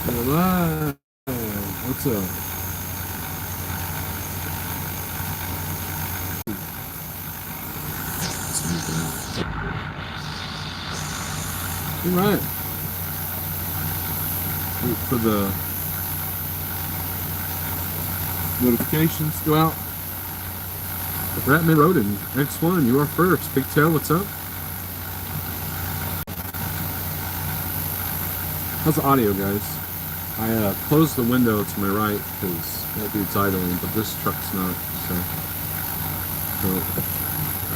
Alive. What's up? All right. Wait for the notifications to go out. Ratman Roden, X1, you are first. Big Tail, what's up? How's the audio, guys? I closed the window to my right because that dude's idling, but this truck's not, so.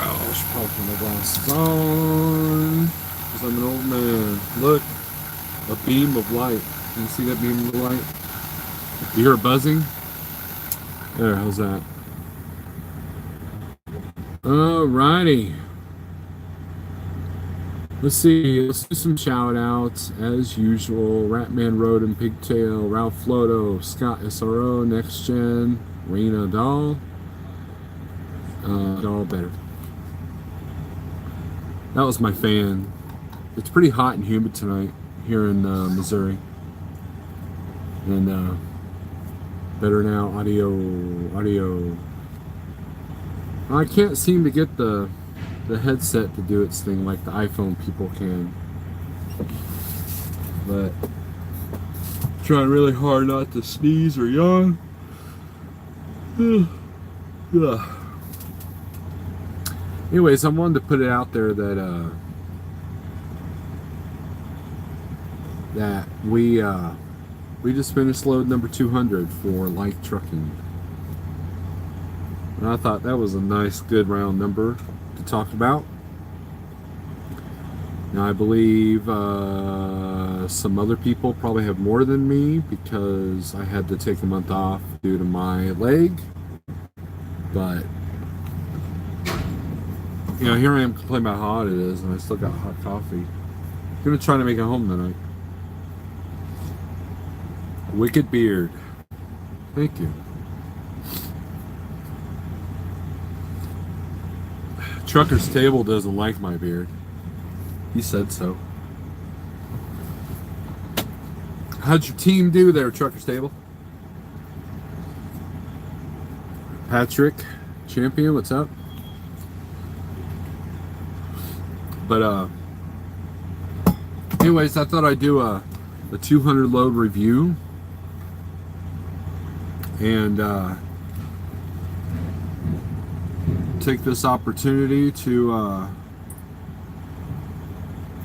Oh, I should probably put my glasses on because I'm an old man. Look, a beam of light. Can you see that beam of light? You hear it buzzing? There, how's that? Alrighty. Let's see. Let's do some shout outs as usual. Ratman Road and Pigtail, Ralph Floto, Scott SRO, Next Gen, Rena Doll. Doll better. That was my fan. It's pretty hot and humid tonight here in Missouri. And better now, audio. I can't seem to get the headset to do its thing like the iPhone people can. But trying really hard not to sneeze or yawn. Anyways, I wanted to put it out there that that we just finished load number 200 for light trucking. And I thought that was a nice, good round number to talk about. Now, I believe some other people probably have more than me because I had to take a month off due to my leg. But, you know, here I am complaining about how hot it is, and I still got hot coffee. I'm going to try to make it home tonight. Wicked beard. Thank you. Trucker's Table doesn't like my beard. He said so. How'd your team do there, Trucker's Table? Patrick, champion, what's up? But anyways, I thought I'd do a 200 load review. And take this opportunity to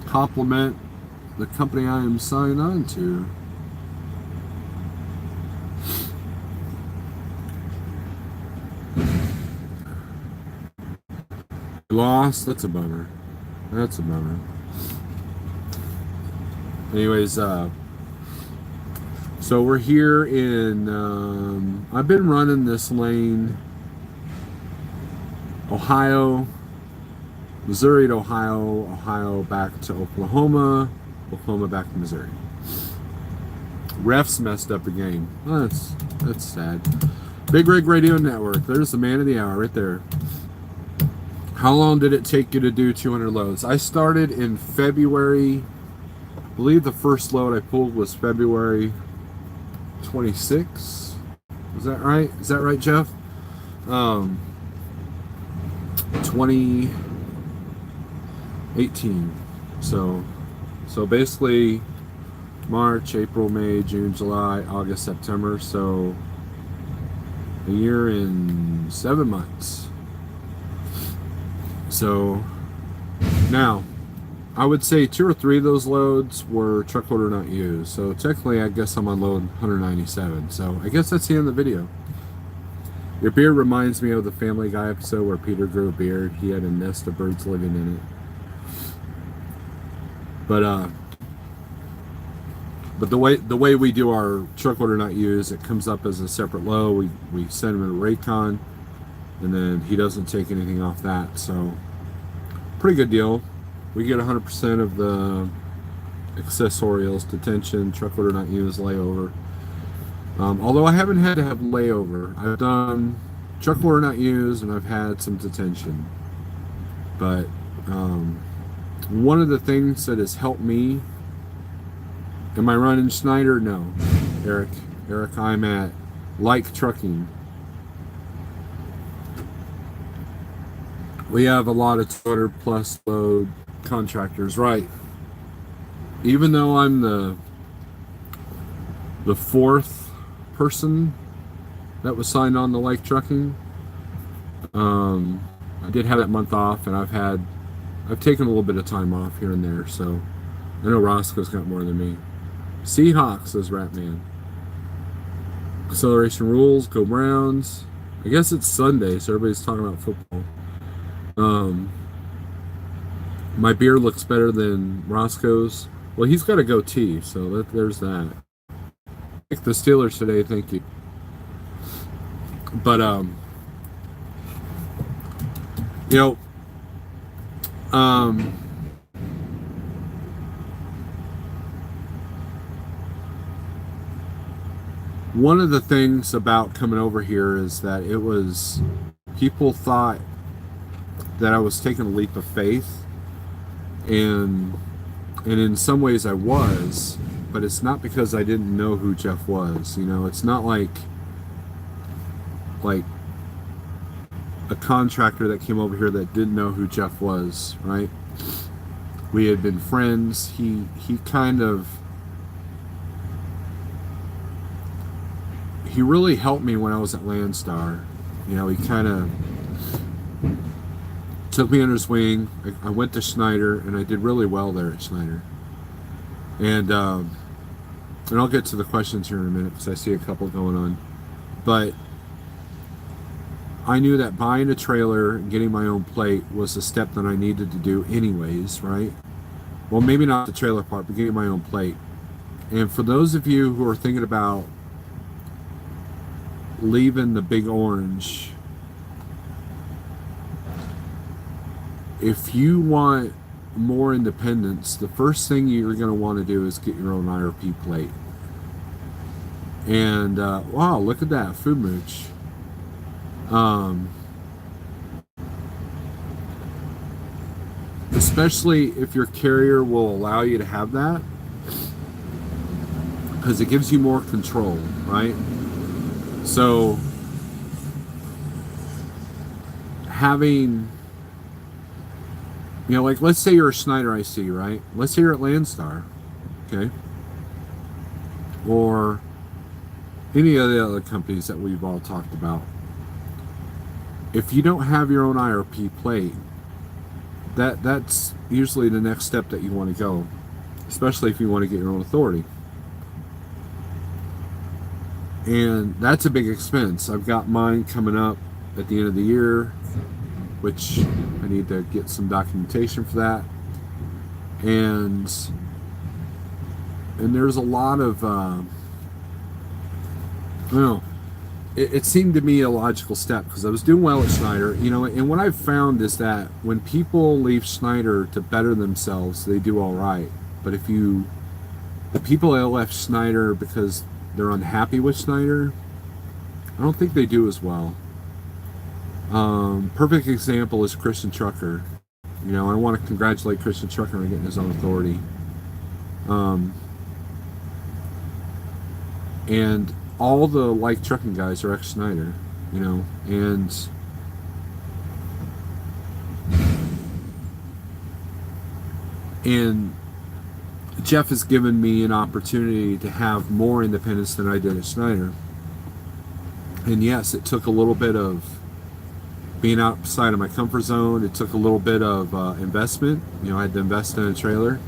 compliment the company I am signed on to. Lost? That's a bummer. That's a bummer. Anyways, so we're here in, I've been running this lane, Ohio, Missouri to Ohio, Ohio back to Oklahoma, Oklahoma back to Missouri. Refs messed up the game. Oh, that's sad. Big Rig Radio Network. There's the man of the hour right there. How long did it take you to do 200 loads? I started in February. I believe the first load I pulled was February 26. Is that right? Is that right, Jeff? 2018. So basically March, April, May, June, July, August, September. So a year and 7 months. So now I would say 2 or 3 of those loads were truck loader not used. So technically I guess I'm on load 197. So I guess that's the end of the video. Your beard reminds me of the Family Guy episode where Peter grew a beard. He had a nest of birds living in it. But the way we do our truck loader not used, it comes up as a separate load. We send him a Raycon, and then he doesn't take anything off that. So pretty good deal. We get 100% of the accessorials, detention, truck loader not used, layover. Although I haven't had to have layover. I've done truck loader not used, and I've had some detention. But one of the things that has helped me Am I running Schneider? No, Eric. Eric, I'm at Like Trucking. We have a lot of 200 plus load contractors, right? Even though I'm the fourth person that was signed on to Like Trucking, I did have that month off, and I've taken a little bit of time off here and there. So I know Roscoe's got more than me. Seahawks, says Ratman. Acceleration rules, go Browns. I guess it's Sunday, so everybody's talking about football. My beard looks better than Roscoe's. Well, he's got a goatee, so there's that. Pick the Steelers today, thank you. But you know, one of the things about coming over here is that people thought that I was taking a leap of faith, and in some ways I was, but it's not because I didn't know who Jeff was. You know, it's not like a contractor that came over here that didn't know who Jeff was, right? We had been friends. He really helped me when I was at Landstar. You know, he kind of took me under his wing. I went to Schneider, and I did really well there at Schneider. And I'll get to the questions here in a minute because I see a couple going on. But I knew that buying a trailer and getting my own plate was a step that I needed to do anyways, right? Well, maybe not the trailer part, but getting my own plate. And for those of you who are thinking about leaving the Big Orange, if you want more independence, the first thing you're going to want to do is get your own IRP plate. And wow, look at that, Food Mooch. Especially if your carrier will allow you to have that, because it gives you more control, right? So having, you know, like let's say you're a Schneider IC, right? Let's say you're at Landstar, okay? Or any of the other companies that we've all talked about. If you don't have your own IRP plate, that's usually the next step that you want to go, especially if you want to get your own authority. And that's a big expense. I've got mine coming up at the end of the year, which I need to get some documentation for that. And there's a lot of it seemed to me a logical step because I was doing well at Schneider, you know. And what I've found is that when people leave Schneider to better themselves, they do all right. But the people that left Schneider because they're unhappy with Schneider, I don't think they do as well. Perfect example is Christian Trucker. You know, I want to congratulate Christian Trucker on getting his own authority. And all the Like Trucking guys are ex-Schneider, you know, and Jeff has given me an opportunity to have more independence than I did at Schneider. And yes, it took a little bit of being outside of my comfort zone. It took a little bit of investment. You know, I had to invest in a trailer.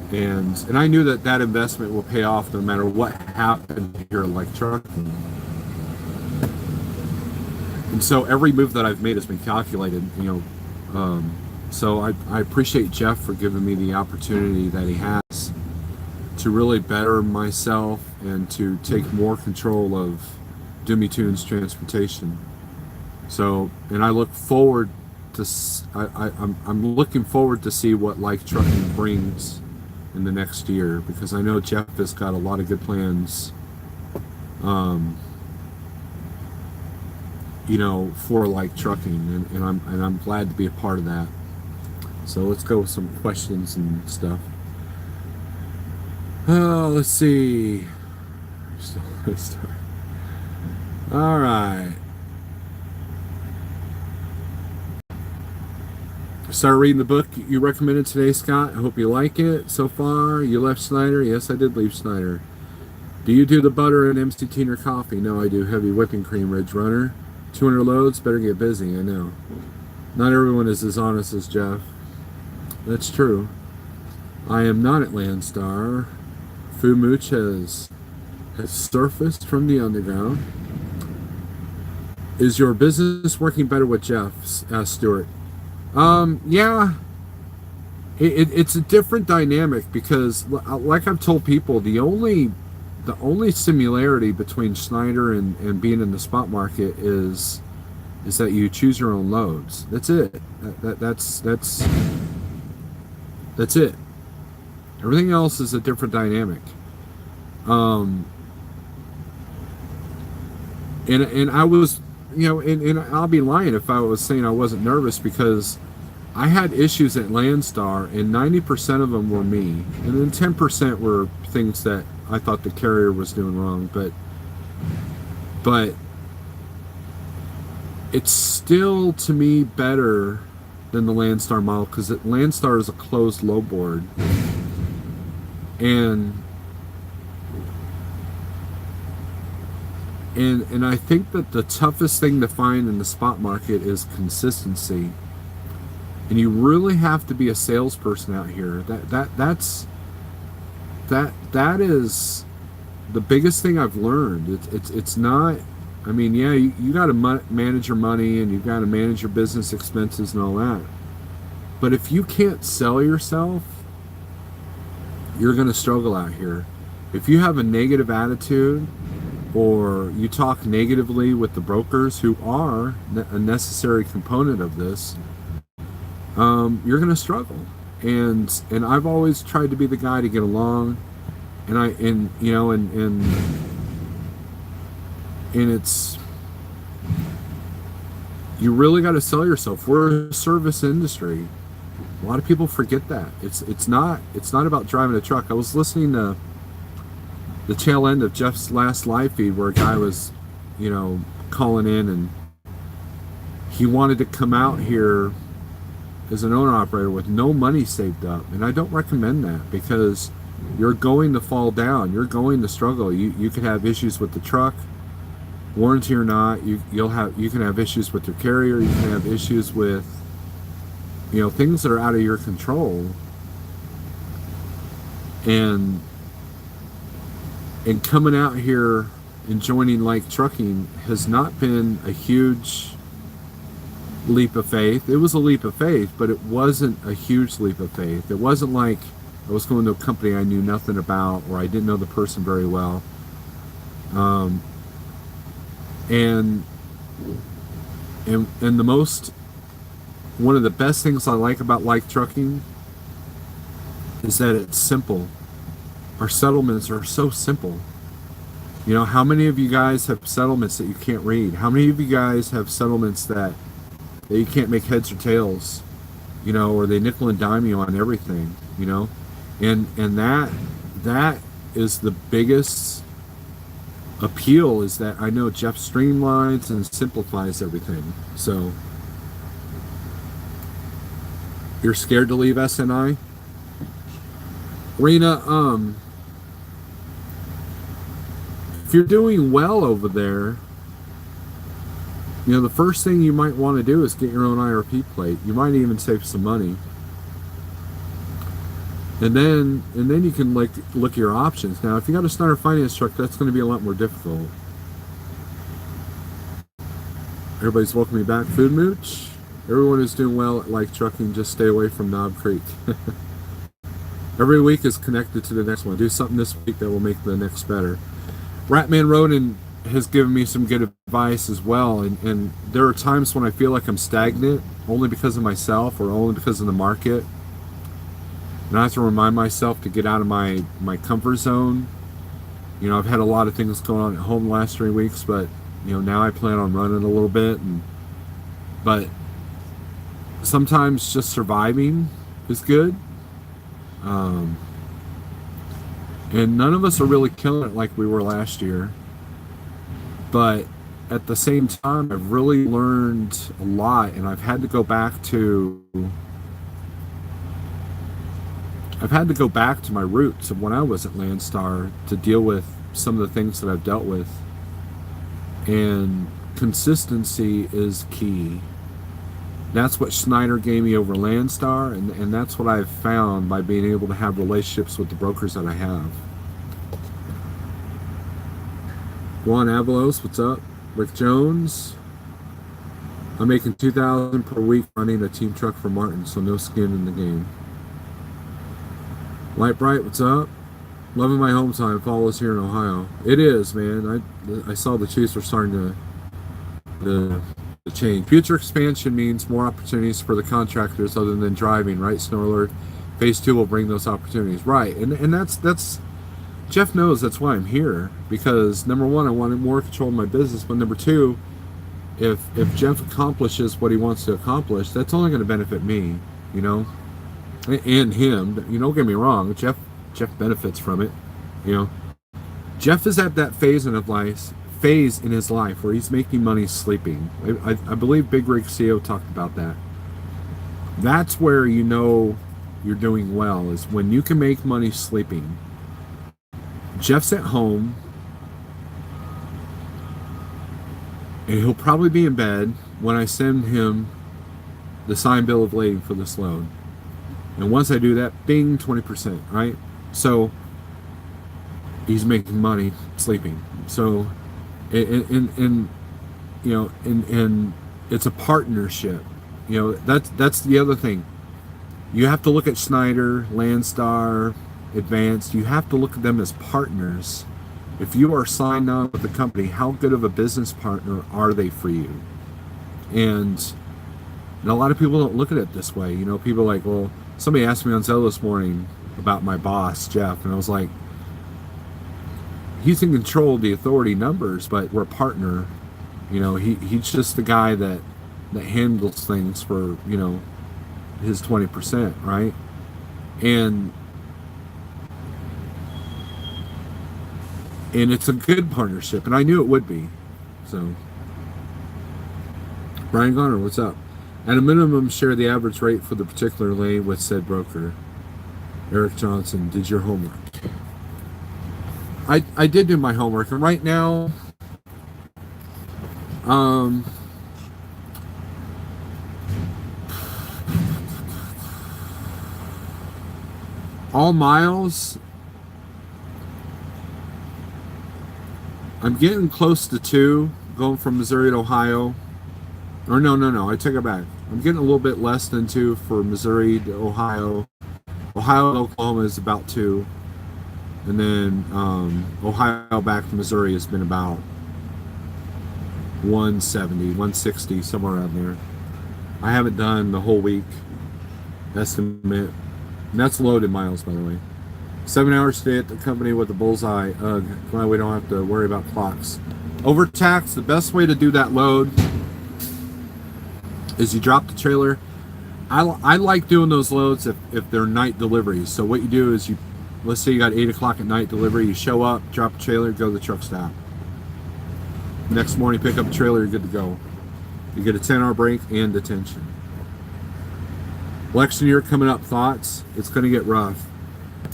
And I knew that investment will pay off no matter what happened here at Like Trucking. And so every move that I've made has been calculated, you know. So I appreciate Jeff for giving me the opportunity that he has to really better myself and to take more control of Doomytunestransportation. So, and I look forward to, I'm looking forward to see what Like Trucking brings in the next year, because I know Jeff has got a lot of good plans, you know, for Like Trucking, and I'm glad to be a part of that. So let's go with some questions and stuff. Oh, let's see. All right. Start reading the book you recommended today, Scott. I hope you like it so far. You left Schneider? Yes, I did leave Schneider. Do you do the butter and MCT in your coffee? No, I do heavy whipping cream, Ridge Runner. 200 loads, better get busy, I know. Not everyone is as honest as Jeff. That's true. I am not at Landstar. Fu Mooch has surfaced from the underground. Is your business working better with Jeff? Asked Stuart. Yeah. It's a different dynamic because, like I've told people, the only similarity between Schneider and being in the spot market is that you choose your own loads. That's it. That's it. Everything else is a different dynamic. Um, and I was, and I'll be lying if I was saying I wasn't nervous, because I had issues at Landstar, and 90% of them were me, and then 10% were things that I thought the carrier was doing wrong. But it's still, to me, better than the Landstar model, because Landstar is a closed low board, and I think that the toughest thing to find in the spot market is consistency. And you really have to be a salesperson out here. That is the biggest thing I've learned. It's not. I mean, yeah, you got to manage your money, and you've got to manage your business expenses and all that. But if you can't sell yourself, you're going to struggle out here. If you have a negative attitude, or you talk negatively with the brokers, who are a necessary component of this, you're going to struggle. And I've always tried to be the guy to get along, and it's, you really got to sell yourself. We're a service industry. A lot of people forget that. It's not about driving a truck. I was listening to the tail end of Jeff's last live feed, where a guy was, calling in, and he wanted to come out here as an owner operator with no money saved up. And I don't recommend that, because you're going to fall down. You're going to struggle. You could have issues with the truck, warranty or not. You can have issues with your carrier. You can have issues with, things that are out of your control. And coming out here and joining Like Trucking has not been a huge leap of faith. It was a leap of faith, but it wasn't a huge leap of faith. It wasn't like I was going to a company I knew nothing about, or I didn't know the person very well. And the most, one of the best things I like about Like Trucking is that it's simple. Our settlements are so simple. How many of you guys have settlements that you can't read? How many of you guys have settlements that you can't make heads or tails, or they nickel and dime you on everything, and that is the biggest appeal, is that I know Jeff streamlines and simplifies everything. So, you're scared to leave SNI? Rena, if you're doing well over there, the first thing you might want to do is get your own IRP plate. You might even save some money. And then you can look at your options. Now, if you got a Schneider finance truck, that's going to be a lot more difficult. Everybody's welcoming back. Food Mooch. Everyone is doing well at Like Trucking. Just stay away from Knob Creek. Every week is connected to the next one. Do something this week that will make the next better. Ratman Roden has given me some good advice as well, and there are times when I feel like I'm stagnant, only because of myself or only because of the market, and I have to remind myself to get out of my comfort zone. I've had a lot of things going on at home the last 3 weeks, but now I plan on running a little bit, but sometimes just surviving is good. And none of us are really killing it like we were last year. But at the same time, I've really learned a lot, and I've had to go back to my roots of when I was at Landstar to deal with some of the things that I've dealt with. And consistency is key. That's what Schneider gave me over Landstar, and that's what I've found by being able to have relationships with the brokers that I have. Juan Avalos, what's up? Rick Jones. I'm making $2,000 per week running a team truck for Martin, so no skin in the game. Light Bright, what's up? Loving my home time. Fall is here in Ohio. It is, man. I saw the Chiefs were starting to change. Future expansion means more opportunities for the contractors other than driving, right, Snorlord? Phase 2 will bring those opportunities, right? And that's Jeff knows that's why I'm here, because number one, I wanted more control of my business, but number two, if Jeff accomplishes what he wants to accomplish, that's only going to benefit me, you know, and him. You don't get me wrong, Jeff benefits from it, you know. Jeff is at that phase in his life where he's making money sleeping. I believe bigrigceo talked about that. That's where you know you're doing well, is when you can make money sleeping. Jeff's at home, and he'll probably be in bed when I send him the signed bill of lading for this load. And once I do that, bing, 20%, right? So he's making money sleeping. So, and you know, and it's a partnership. You know, that's the other thing. You have to look at Schneider, Landstar, Advanced. You have to look at them as partners. If you are signed on with the company, how good of a business partner are they for you? And a lot of people don't look at it this way. You know, people are like, well, somebody asked me on Zelle this morning about my boss, Jeff, and I was like, he's in control of the authority numbers, but we're a partner. You know, he's just the guy that handles things for, you know, his 20%, right? And it's a good partnership, and I knew it would be. So, Brian Garner, what's up? At a minimum, share the average rate for the particular lane with said broker. Eric Johnson, did your homework? I did do my homework, and right now, all miles, I'm getting close to 2 going from Missouri to Ohio. Or no, I take it back. I'm getting a little bit less than 2 for Missouri to Ohio. Ohio to Oklahoma is about 2. And then Ohio back to Missouri has been about 170, 160, somewhere around there. I haven't done the whole week estimate. And that's loaded miles, by the way. 7 hours today at the company with the bullseye. Glad we don't have to worry about clocks. Overtax, the best way to do that load is you drop the trailer. I like doing those loads if they're night deliveries. So what you do is let's say you got 8 o'clock at night delivery, you show up, drop the trailer, go to the truck stop. Next morning, pick up the trailer, you're good to go. You get a 10-hour break and detention. Election year coming up, thoughts? It's going to get rough.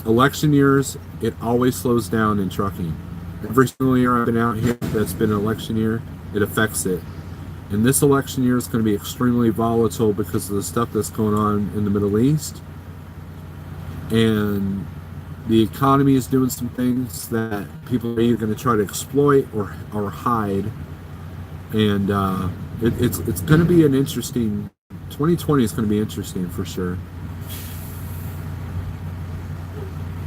Election years, it always slows down in trucking. Every single year I've been out here that's been an election year, it affects it. And this election year is going to be extremely volatile because of the stuff that's going on in the Middle East. And the economy is doing some things that people are either going to try to exploit or hide. And it's going to be an interesting, 2020 is going to be interesting for sure.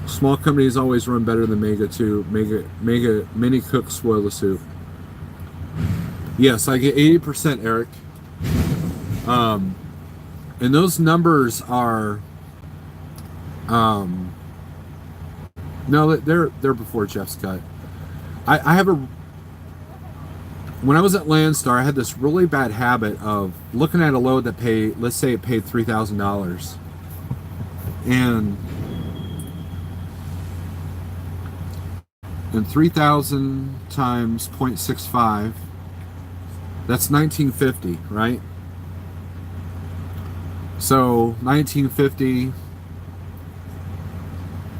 Small companies always run better than mega too. Many cooks spoil the soup. Yes, I get 80%, Eric. And those numbers are no, they're before Jeff's cut. I have when I was at Landstar, I had this really bad habit of looking at a load that let's say it paid $3,000, and And 3,000 times 0.65, that's 1950, right? So 1950,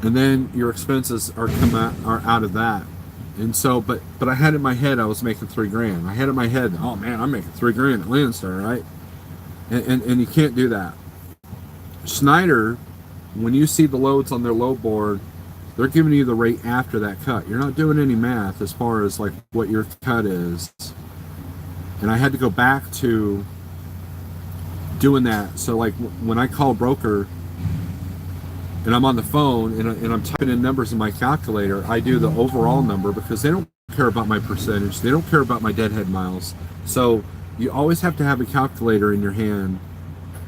and then your expenses are out of that. And so, but I had in my head I was making $3,000. I had in my head, oh man, I'm making $3,000 at Landstar, right? And you can't do that. Schneider, when you see the loads on their load board, they're giving you the rate after that cut. You're not doing any math as far as like what your cut is. And I had to go back to doing that. So like when I call a broker and I'm on the phone and I'm typing in numbers in my calculator, I do the overall number because they don't care about my percentage. They don't care about my deadhead miles. So you always have to have a calculator in your hand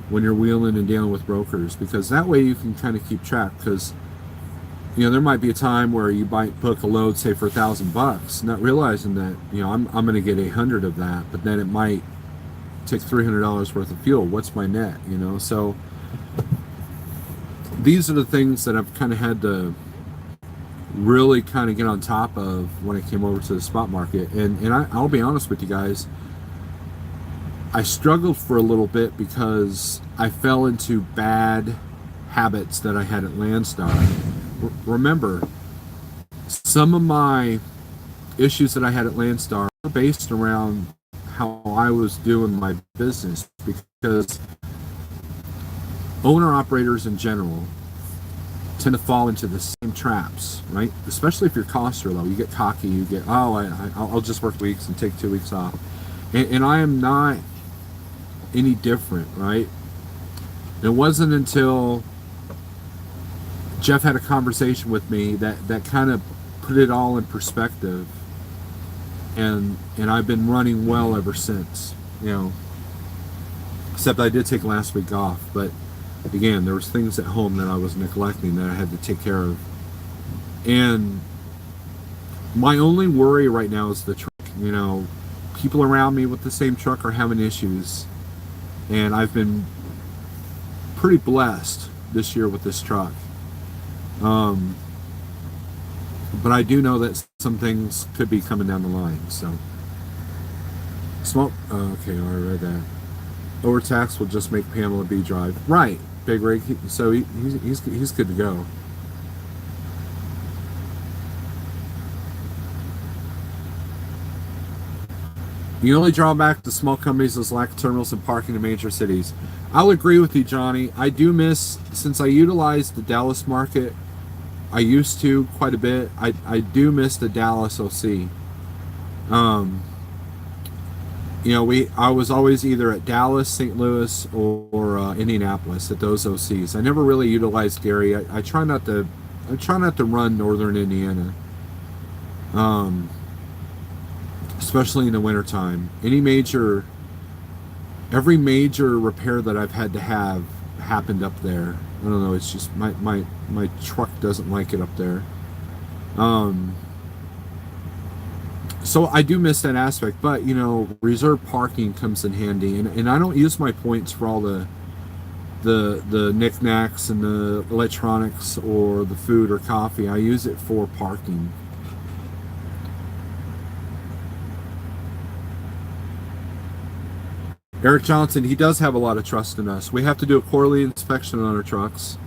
when you're wheeling and dealing with brokers, because that way you can kind of keep track. Because you know, there might be a time where you might book a load, say for $1,000, not realizing that, you know, I'm going to get 800 of that, but then it might take $300 worth of fuel. What's my net? You know, so these are the things that I've kind of had to really kind of get on top of when I came over to the spot market. And I'll be honest with you guys, I struggled for a little bit because I fell into bad habits that I had at Landstar. Remember, some of my issues that I had at Landstar were based around how I was doing my business, because owner-operators in general tend to fall into the same traps, right? Especially if your costs are low. You get cocky, you get, oh, I'll just work weeks and take 2 weeks off. And I am not any different, right? It wasn't until Jeff had a conversation with me that kind of put it all in perspective, and I've been running well ever since, you know, except I did take last week off. But again, there was things at home that I was neglecting that I had to take care of. And my only worry right now is the truck. You know, people around me with the same truck are having issues, and I've been pretty blessed this year with this truck. But I do know that some things could be coming down the line. So small. Okay, I read that. Overtax will just make Pamela B drive. Right, Big Rig. So he's good to go. The only drawback to small companies is lack of terminals and parking in major cities. I'll agree with you, Johnny. I do miss, since I utilize the Dallas market, I used to quite a bit. I do miss the Dallas OC. You know, I was always either at Dallas, St. Louis, or Indianapolis at those OCs. I never really utilized Gary. I try not to run northern Indiana. Especially in the wintertime. Every major repair that I've had to have happened up there. I don't know, it's just my truck doesn't like it up there. So I do miss that aspect, but you know, reserve parking comes in handy, and I don't use my points for all the knickknacks and the electronics or the food or coffee. I use it for parking. Eric Johnson, he does have a lot of trust in us. We have to do a quarterly inspection on our trucks.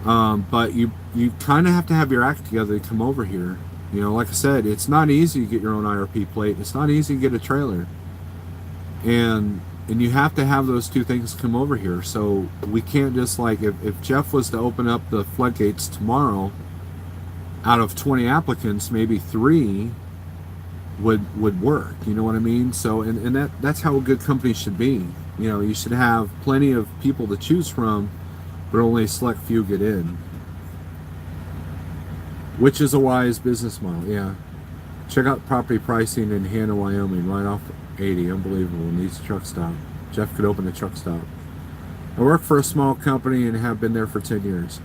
But you kind of have to have your act together to come over here. You know, like I said, it's not easy to get your own IRP plate. It's not easy to get a trailer. And you have to have those two things come over here. So we can't just, like, if Jeff was to open up the floodgates tomorrow, out of 20 applicants, maybe 3 would work, you know what I mean? So and that's how a good company should be. You know, you should have plenty of people to choose from, but only a select few get in, which is a wise business model. Yeah, check out property pricing in Hannah, Wyoming, right off 80. Unbelievable. Needs a truck stop. Jeff could open a truck stop. I work for a small company and have been there for 10 years.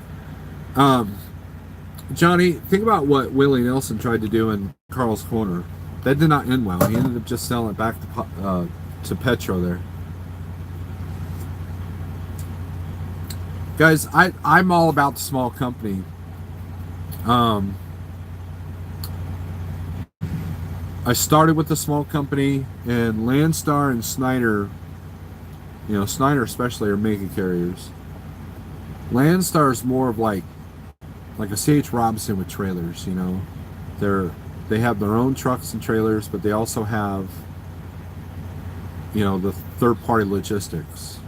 Johnny, think about what Willie Nelson tried to do in Carl's Corner. That did not end well. He ended up just selling it back to Petro there. Guys, I'm all about the small company. I started with a small company, and Landstar and Schneider, Schneider especially, are mega carriers. Landstar is more of like a C.H. Robinson with trailers. They have their own trucks and trailers, but they also have, the third-party logistics.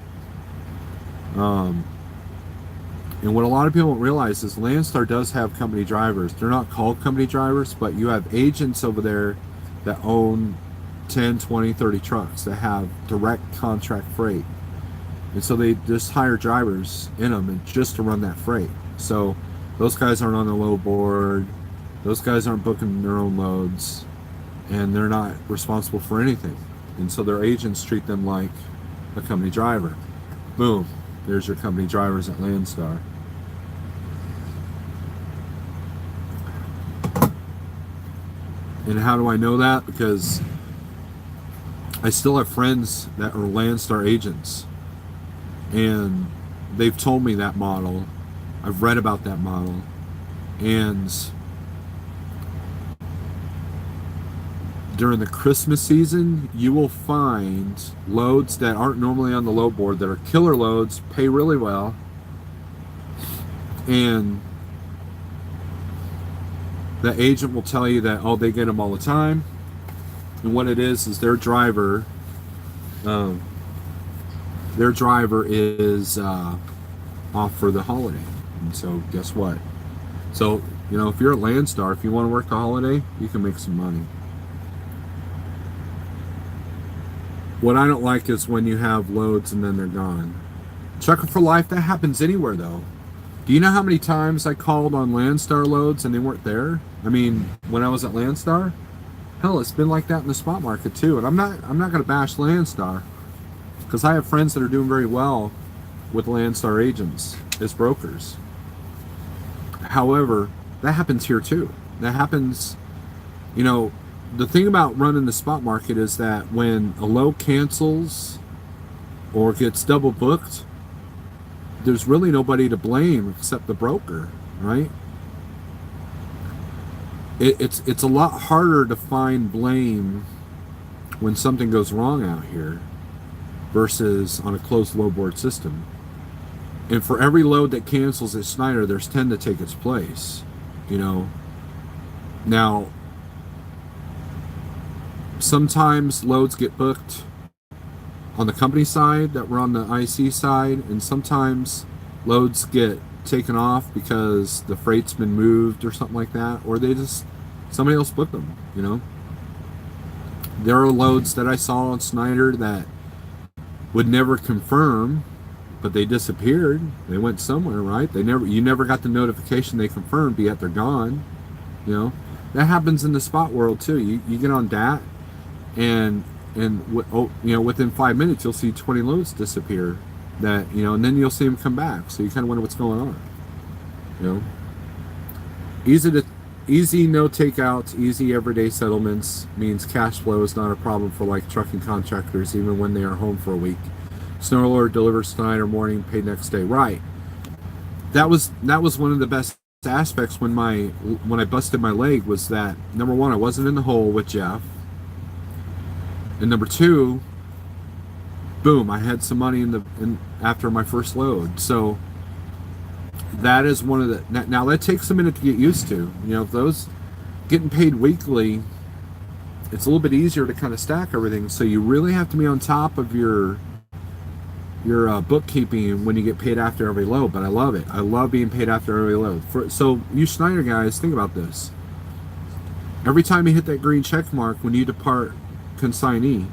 And what a lot of people don't realize is Landstar does have company drivers. They're not called company drivers, but you have agents over there that own 10, 20, 30 trucks that have direct contract freight. And so they just hire drivers in them and just to run that freight. So those guys aren't on the load board. Those guys aren't booking their own loads. And they're not responsible for anything. And so their agents treat them like a company driver. Boom. There's your company drivers at Landstar. And how do I know that? Because I still have friends that are Landstar agents. And they've told me that model. I've read about that model. And during the Christmas season, you will find loads that aren't normally on the load board that are killer loads, pay really well, and the agent will tell you that, oh, they get them all the time, and what it is their driver is off for the holiday. And so guess what? So, if you're at Landstar, if you want to work the holiday, you can make some money. What I don't like is when you have loads and then they're gone. Trucker for life, that happens anywhere though. Do you know how many times I called on Landstar loads and they weren't there? I mean, when I was at Landstar, hell, it's been like that in the spot market too. And I'm not going to bash Landstar, because I have friends that are doing very well with Landstar agents as brokers. However, that happens here too. That happens, the thing about running the spot market is that when a load cancels or gets double booked, there's really nobody to blame except the broker, right? It's a lot harder to find blame when something goes wrong out here versus on a closed load board system. And for every load that cancels at Schneider, there's 10 to take its place, Now, sometimes loads get booked on the company side that were on the IC side, and sometimes loads get taken off because the freight's been moved or something like that, or somebody else booked them, There are loads that I saw on Schneider that would never confirm, but they disappeared. They went somewhere, right? You never got the notification they confirmed, yet they're gone. That happens in the spot world too. You get on DAT, and within 5 minutes you'll see 20 loads disappear. And then you'll see them come back. So you kind of wonder what's going on. Easy no takeouts, easy everyday settlements means cash flow is not a problem for like trucking contractors, even when they are home for a week. Snow alert delivers tonight or morning, paid next day. Right. That was one of the best aspects when I busted my leg, was that number one, I wasn't in the hole with Jeff, and number two, boom, I had some money after my first load. So that is one of the, now that takes a minute to get used to. If those getting paid weekly, it's a little bit easier to kind of stack everything. So you really have to be on top of your bookkeeping when you get paid after every load. But I love it. I love being paid after every load. So you Schneider guys, think about this. Every time you hit that green check mark when you depart consignee,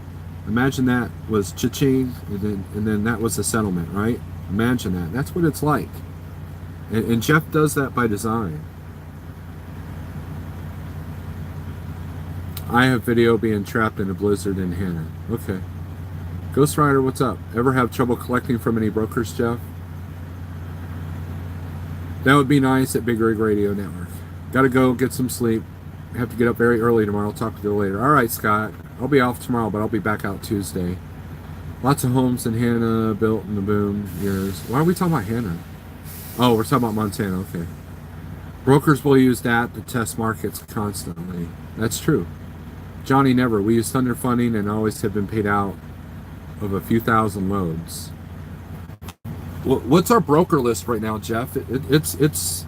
imagine that was cha-ching, and then that was a settlement, right? Imagine that. That's what it's like. And Jeff does that by design. I have video being trapped in a blizzard in Hannah. Okay. Ghost Rider, what's up? Ever have trouble collecting from any brokers, Jeff? That would be nice at Big Rig Radio Network. Gotta go get some sleep. Have to get up very early tomorrow. I'll talk to you later. All right, Scott. I'll be off tomorrow, but I'll be back out Tuesday. Lots of homes in Hannah built in the boom years. Why are we talking about Hannah? Oh, we're talking about Montana. Okay. Brokers will use that to test markets constantly. That's true. Johnny, never. We use Thunder funding and always have been paid out of a few thousand loads. What's our broker list right now, Jeff? It's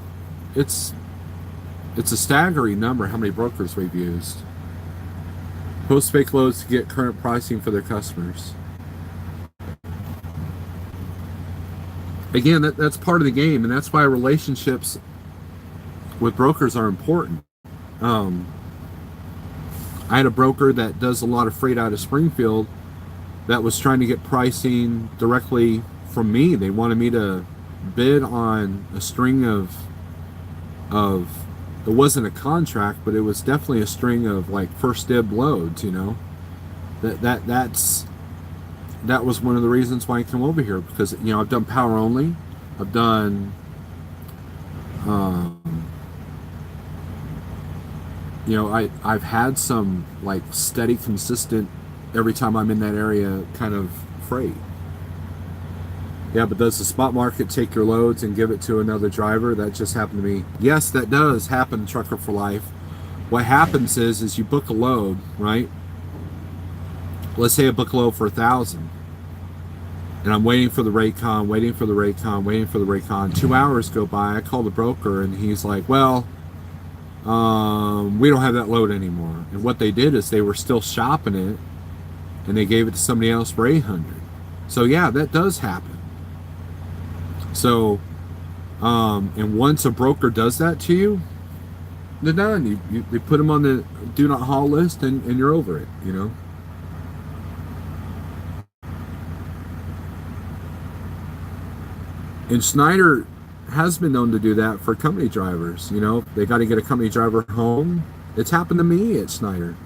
a staggering number how many brokers we've used. Post fake loads to get current pricing for their customers. Again, that's part of the game, and that's why relationships with brokers are important. I had a broker that does a lot of freight out of Springfield that was trying to get pricing directly from me. They wanted me to bid on a string of it wasn't a contract, but it was definitely a string of like first dib loads, you know. That was one of the reasons why I came over here, because, you know, I've done power only. I've done you know, I've had some like steady, consistent, every time I'm in that area kind of freight. Yeah, but does the spot market take your loads and give it to another driver? That just happened to me. Yes, that does happen, Trucker for Life. What happens is you book a load, right? Let's say I book a load for 1,000. And I'm waiting for the Raycon, waiting for the Raycon, waiting for the Raycon. 2 hours go by. I call the broker and he's like, well, we don't have that load anymore. And what they did is they were still shopping it and they gave it to somebody else for 800. So yeah, that does happen. So, and once a broker does that to you, they're done. They put them on the do not haul list and you're over it, you know. And Schneider has been known to do that for company drivers. You know, they got to get a company driver home. It's happened to me at Schneider.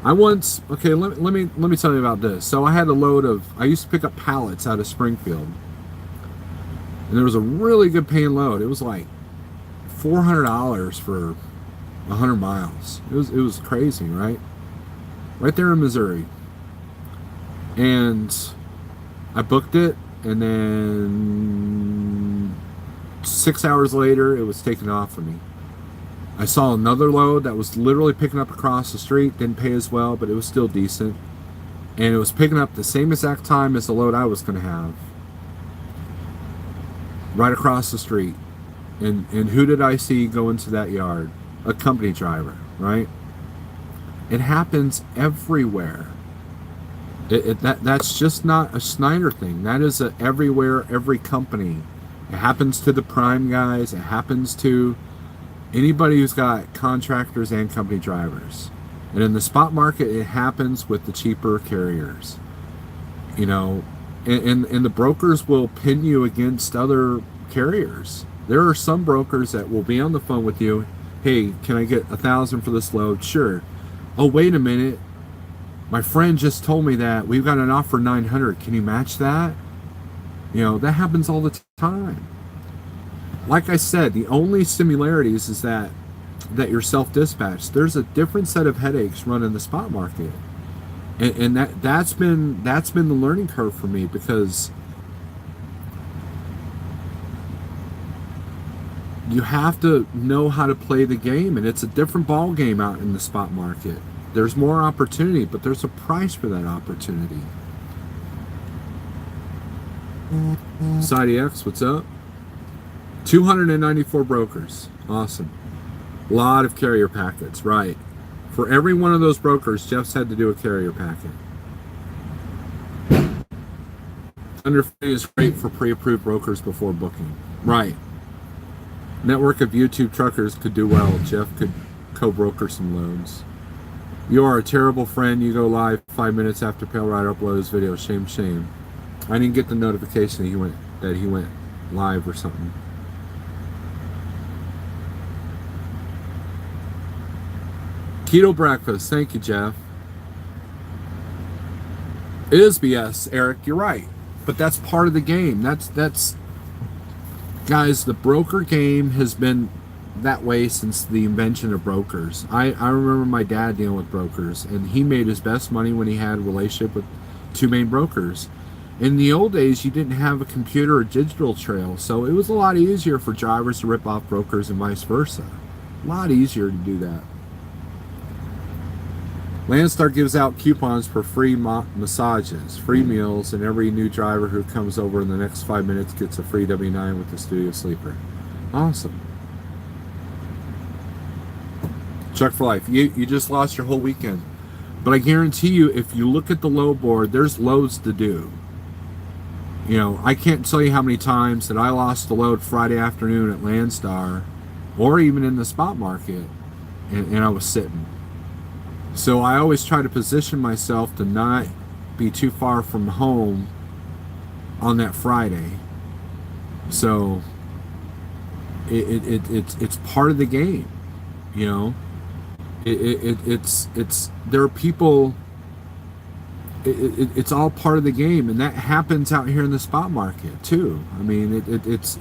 I once, okay, let me tell you about this. So I had a load of, I used to pick up pallets out of Springfield. And there was a really good paying load. It was like $400 for 100 miles. It was crazy, right? Right there in Missouri. And I booked it, and then 6 hours later, it was taken off of me. I saw another load that was literally picking up across the street. Didn't pay as well, but it was still decent. And it was picking up the same exact time as the load I was going to have. Right across the street. And who did I see go into that yard? A company driver, right? It happens everywhere. That's just not a Schneider thing. That is a everywhere, every company. It happens to the prime guys. It happens to anybody who's got contractors and company drivers. And in the spot market, it happens with the cheaper carriers. You know, and the brokers will pin you against other carriers. There are some brokers that will be on the phone with you. Hey, can I get 1,000 for this load? Sure. Oh, wait a minute. My friend just told me that we've got an offer 900. Can you match that? You know, that happens all the time. Like I said, the only similarities is that you're self-dispatched. There's a different set of headaches running the spot market. And that's been the learning curve for me, because you have to know how to play the game, and it's a different ball game out in the spot market. There's more opportunity, but there's a price for that opportunity. Side X, what's up? 294 brokers. Awesome. A lot of carrier packets, right. For every one of those brokers, Jeff's had to do a carrier packet. Underfree is great for pre-approved brokers before booking. Right. Network of YouTube truckers could do well. Jeff could co-broker some loads. You are a terrible friend. You go live 5 minutes after Pale Rider uploads his video. Shame, shame. I didn't get the notification that he went live or something. Keto breakfast. Thank you, Jeff. It is BS, Eric. You're right. But that's part of the game. That's guys, the broker game has been that way since the invention of brokers. I remember my dad dealing with brokers, and he made his best money when he had a relationship with two main brokers. In the old days, you didn't have a computer or digital trail, so it was a lot easier for drivers to rip off brokers and vice versa. A lot easier to do that. Landstar gives out coupons for free massages, free meals, and every new driver who comes over in the next 5 minutes gets a free W9 with the studio sleeper. Awesome. Truck for life. You just lost your whole weekend. But I guarantee you, if you look at the load board, there's loads to do. You know, I can't tell you how many times that I lost a load Friday afternoon at Landstar, or even in the spot market, and I was sitting. So I always try to position myself to not be too far from home on that Friday. So it's part of the game, you know. It's there are people. It's all part of the game, and that happens out here in the spot market too. I mean, it's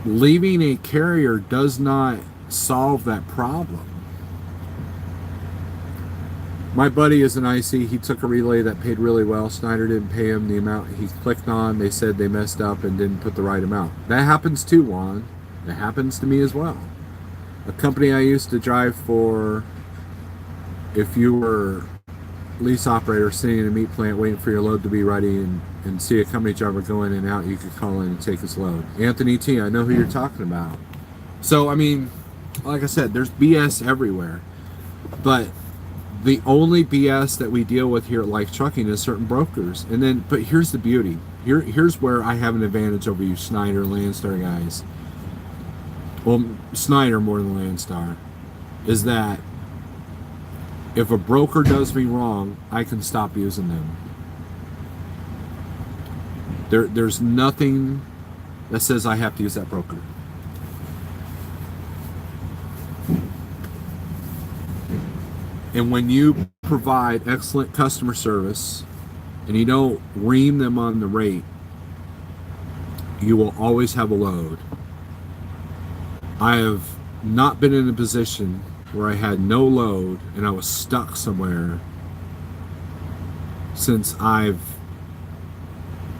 leaving a carrier does not solve that problem. My buddy is an IC. He took a relay that paid really well. Schneider didn't pay him the amount he clicked on. They said they messed up and didn't put the right amount. That happens too, Juan. That happens to me as well. A company I used to drive for, if you were lease operator sitting in a meat plant waiting for your load to be ready and see a company driver go in and out, you could call in and take his load. Anthony T, I know who you're talking about. So, I mean, like I said, there's BS everywhere. But the only BS that we deal with here at Life Trucking is certain brokers. And then, but here's the beauty. Here's where I have an advantage over you Schneider, Landstar guys. Well, Schneider more than Landstar. Is that if a broker does me wrong, I can stop using them. There's nothing that says I have to use that broker. And when you provide excellent customer service and you don't ream them on the rate, you will always have a load. I have not been in a position where I had no load and I was stuck somewhere since I've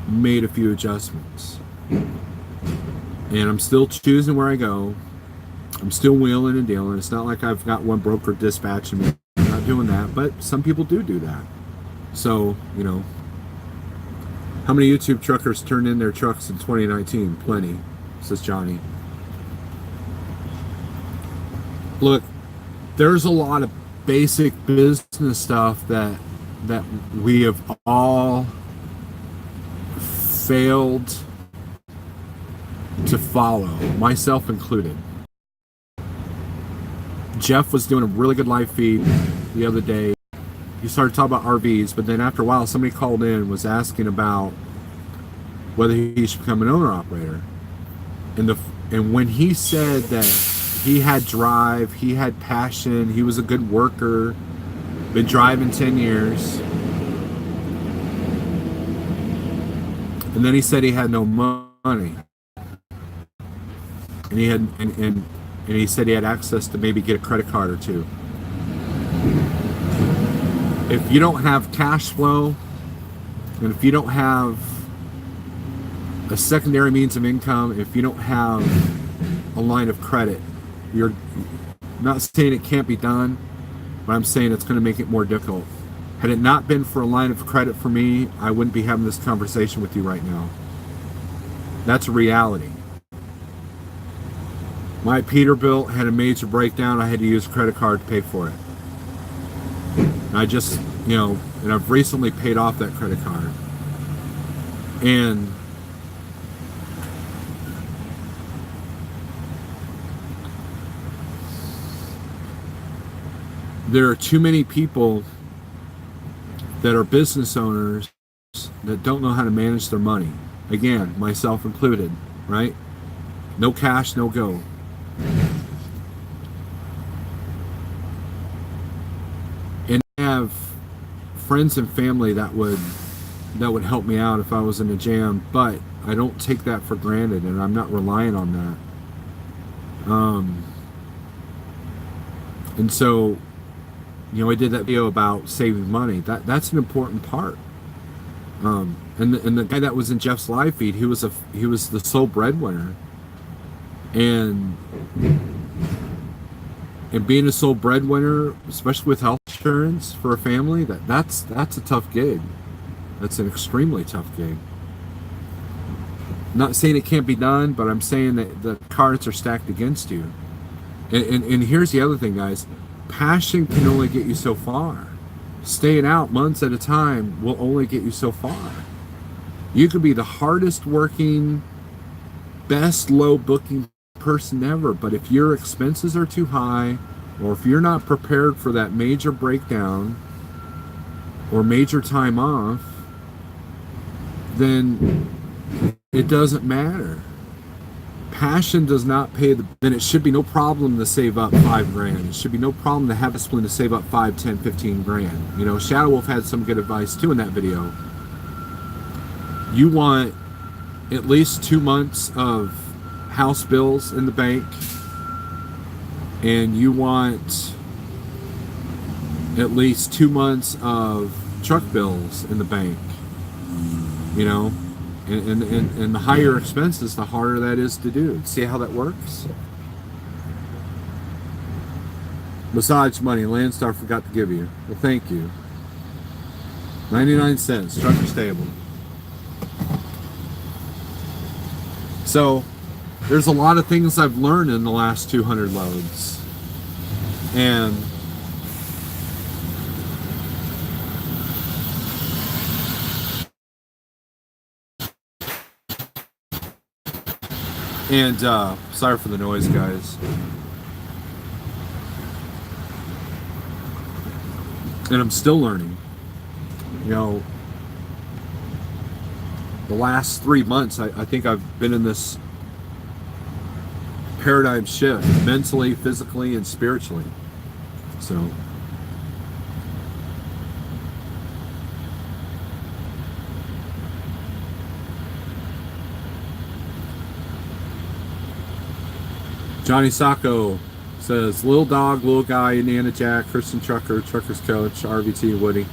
made a few adjustments. And I'm still choosing where I go. I'm still wheeling and dealing. It's not like I've got one broker dispatching me. I'm not doing that, but some people do that. So, you know, how many YouTube truckers turned in their trucks in 2019? Plenty, says Johnny. Look, there's a lot of basic business stuff that we have all failed to follow, myself included. Jeff was doing a really good live feed the other day. He started talking about RVs, but then after a while somebody called in and was asking about whether he should become an owner-operator. And when he said that he had drive, he had passion, he was a good worker, been driving 10 years. And then he said he had no money. And he had and he said he had access to maybe get a credit card or two. If you don't have cash flow, and if you don't have a secondary means of income, if you don't have a line of credit, you're not saying it can't be done, but I'm saying it's going to make it more difficult. Had it not been for a line of credit for me, I wouldn't be having this conversation with you right now. That's a reality. My Peterbilt had a major breakdown. I had to use a credit card to pay for it. And I just, you know, and I've recently paid off that credit card. And there are too many people that are business owners that don't know how to manage their money. Again, myself included, right? No cash, no go. And I have friends and family that would help me out if I was in a jam, but I don't take that for granted, and I'm not relying on that. And so, you know, I did that video about saving money. That's an important part. And the guy that was in Jeff's live feed, he was the sole breadwinner, and being a sole breadwinner, especially with health insurance for a family, that's a tough gig. That's an extremely tough gig. Not saying it can't be done, but I'm saying that the cards are stacked against you. And here's the other thing, guys. Passion can only get you so far. Staying out months at a time will only get you so far. You could be the hardest working, best low booking person ever, but if your expenses are too high, or if you're not prepared for that major breakdown or major time off, then it doesn't matter. Passion does not pay then it should be no problem to save up $5,000. It should be no problem to have a discipline to save up 5, 10, 15 grand. You know, Shadow Wolf had some good advice too in that video. You want at least 2 months of house bills in the bank, and you want at least 2 months of truck bills in the bank, you know, and the higher expenses, the harder that is to do. See how that works? Massage money, Landstar forgot to give you. Well, thank you. 99 cents, trucker stable. So there's a lot of things I've learned in the last 200 loads. And sorry for the noise, guys. And I'm still learning. You know, the last 3 months, I think I've been in this paradigm shift, mentally, physically, and spiritually. So Johnny Sacco says, Lil Dog, Lil Guy, Indiana Jack, Christian Trucker, Trucker's Coach, RVT, Woody.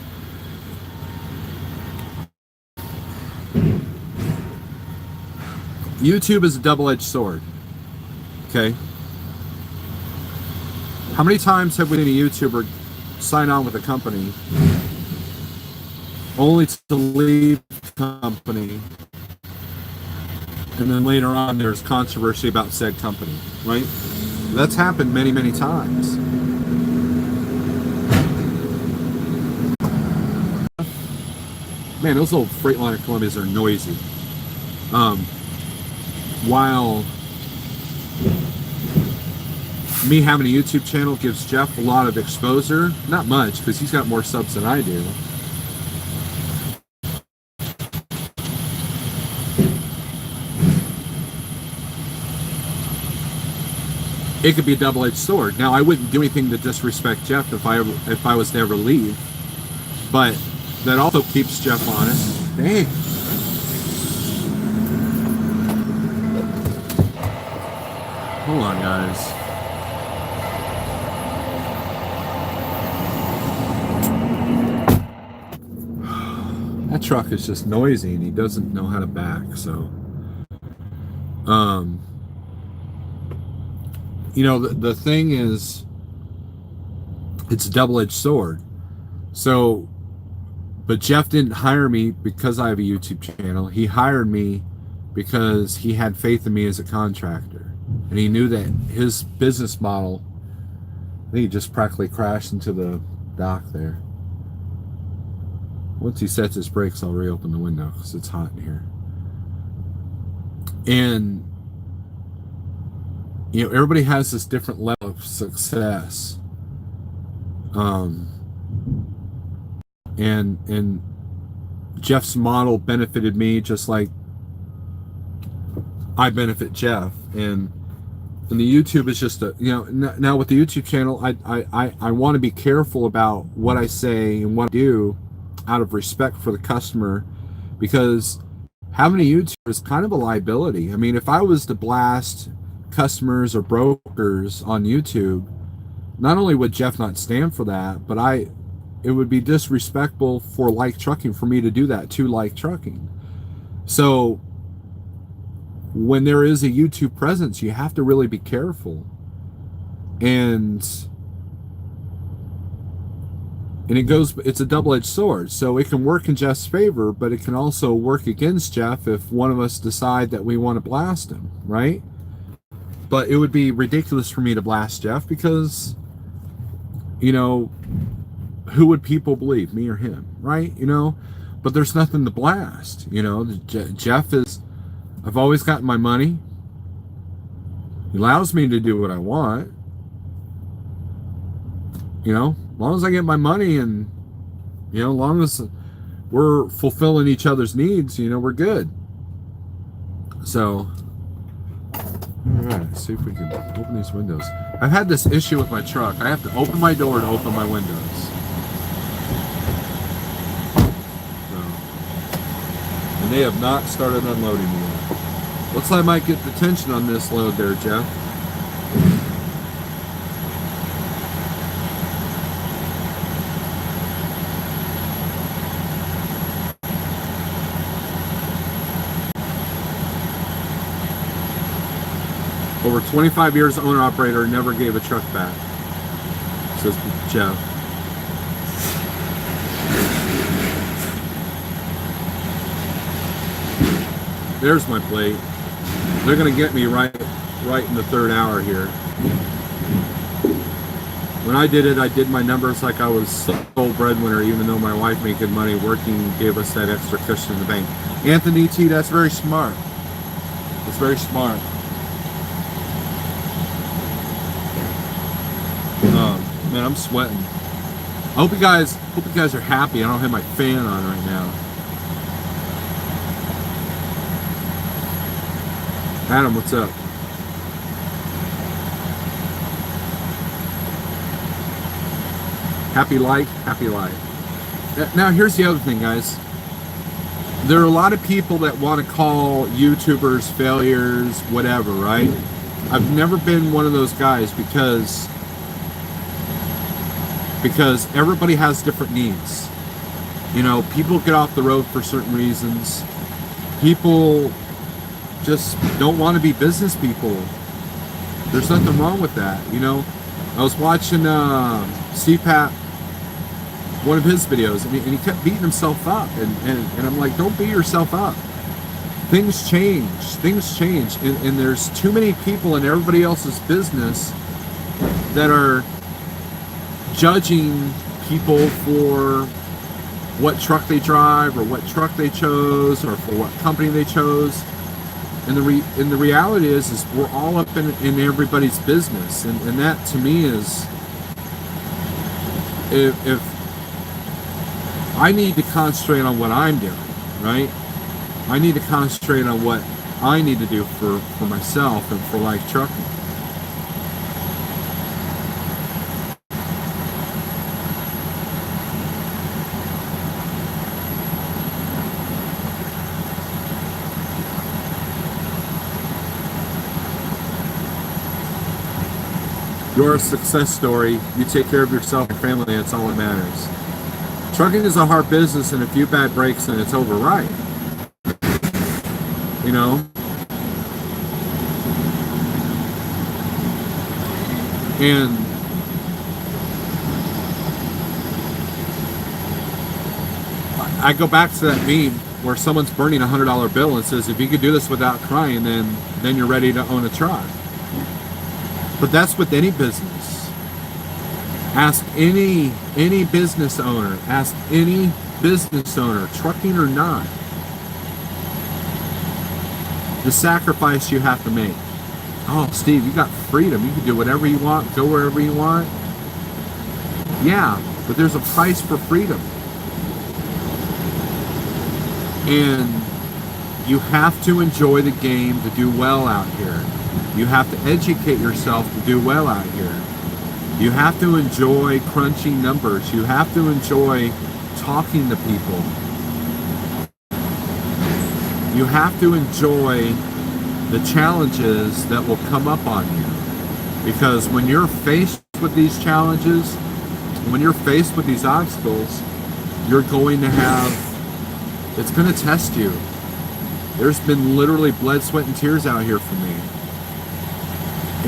YouTube is a double-edged sword. Okay? How many times have we seen a YouTuber sign on with a company only to leave the company, and then later on there's controversy about said company, right? That's happened many, many times. Man, those little Freightliner Columbias are noisy. While me having a YouTube channel gives Jeff a lot of exposure, not much, because he's got more subs than I do. It could be a double-edged sword. Now, I wouldn't do anything to disrespect Jeff if I was to ever leave, but that also keeps Jeff honest. Dang. Hold on, guys. That truck is just noisy, and he doesn't know how to back, so. You know, the thing is, it's a double-edged sword. So, but Jeff didn't hire me because I have a YouTube channel. He hired me because he had faith in me as a contractor. And he knew that his business model, I think he just practically crashed into the dock there. Once he sets his brakes, I'll reopen the window because it's hot in here. And, you know, everybody has this different level of success. And Jeff's model benefited me just like I benefit Jeff. And the YouTube is just a, you know, now with the YouTube channel, I want to be careful about what I say and what I do out of respect for the customer, because having a YouTube is kind of a liability. I mean, if I was to blast customers or brokers on YouTube, not only would Jeff not stand for that, but it would be disrespectful for Like Trucking for me to do that to Like Trucking. So when there is a YouTube presence, you have to really be careful. And And it's a double-edged sword. So it can work in Jeff's favor, but it can also work against Jeff if one of us decide that we want to blast him, right? But it would be ridiculous for me to blast Jeff because, you know, who would people believe, me or him, right? You know, but there's nothing to blast. You know, Jeff is, I've always gotten my money. He allows me to do what I want. You know, as long as I get my money and, you know, as long as we're fulfilling each other's needs, you know, we're good. So, all right, see if we can open these windows. I've had this issue with my truck. I have to open my door to open my windows. So, and they have not started unloading me yet. Looks like I might get detention on this load there, Jeff. Over 25 years owner-operator, never gave a truck back, says Jeff. There's my plate. They're going to get me right in the third hour here. When I did it, I did my numbers like I was sole breadwinner, even though my wife made good money working, gave us that extra cushion in the bank. Anthony T, that's very smart. That's very smart. Man, I'm sweating. I hope you guys are happy. I don't have my fan on right now. Adam, what's up? Happy life, happy life. Now here's the other thing, guys. There are a lot of people that want to call YouTubers failures, whatever, right? I've never been one of those guys because everybody has different needs. You know, people get off the road for certain reasons. People just don't want to be business people. There's nothing wrong with that, you know. I was watching CPAP, one of his videos, and he kept beating himself up, and I'm like, don't beat yourself up. Things change, and there's too many people in everybody else's business that are judging people for what truck they drive or what truck they chose or for what company they chose. And the reality is we're all up in everybody's business, and that to me is, if I need to concentrate on what I'm doing, right? I need to concentrate on what I need to do for myself and for Life Trucking. You're a success story. You take care of yourself and family, that's all that matters. Trucking is a hard business, and a few bad breaks and it's over, right? You know? And I go back to that meme where someone's burning a $100 bill and says, if you could do this without crying, then you're ready to own a truck. But that's with any business. Ask any business owner, trucking or not, the sacrifice you have to make. Oh, Steve, you got freedom. You can do whatever you want, go wherever you want. Yeah, but there's a price for freedom. And you have to enjoy the game to do well out here. You have to educate yourself to do well out here. You have to enjoy crunching numbers. You have to enjoy talking to people. You have to enjoy the challenges that will come up on you. Because when you're faced with these challenges, when you're faced with these obstacles, you're going to have, it's going to test you. There's been literally blood, sweat, and tears out here for me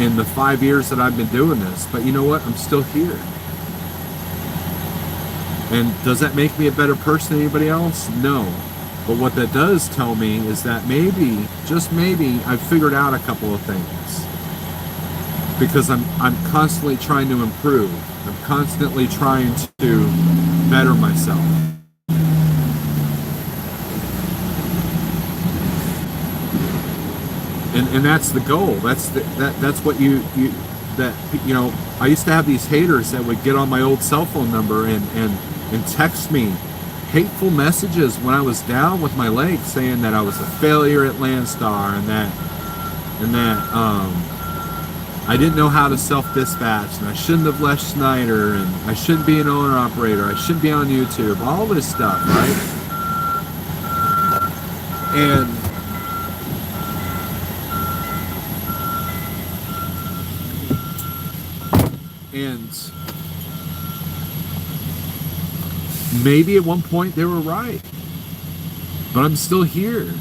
in the 5 years that I've been doing this. But you know what? I'm still here. And does that make me a better person than anybody else? No. But what that does tell me is that maybe, just maybe, I've figured out a couple of things. Because I'm constantly trying to improve. I'm constantly trying to better myself. And that's the goal. That's what you know, I used to have these haters that would get on my old cell phone number and text me hateful messages when I was down with my leg, saying that I was a failure at Landstar and that I didn't know how to self-dispatch, and I shouldn't have left Schneider, and I shouldn't be an owner-operator, I shouldn't be on YouTube, all this stuff, right? And maybe at one point they were right, but I'm still here.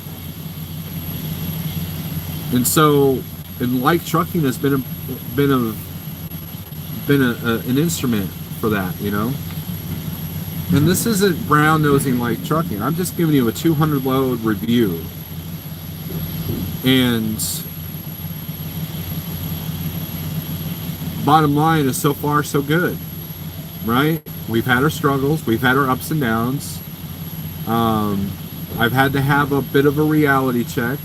And so, and like trucking has been an instrument for that, you know. And this isn't brown nosing like trucking. I'm just giving you a 200 load review. And bottom line is, so far so good, right? We've had our struggles, we've had our ups and downs. I've had to have a bit of a reality check.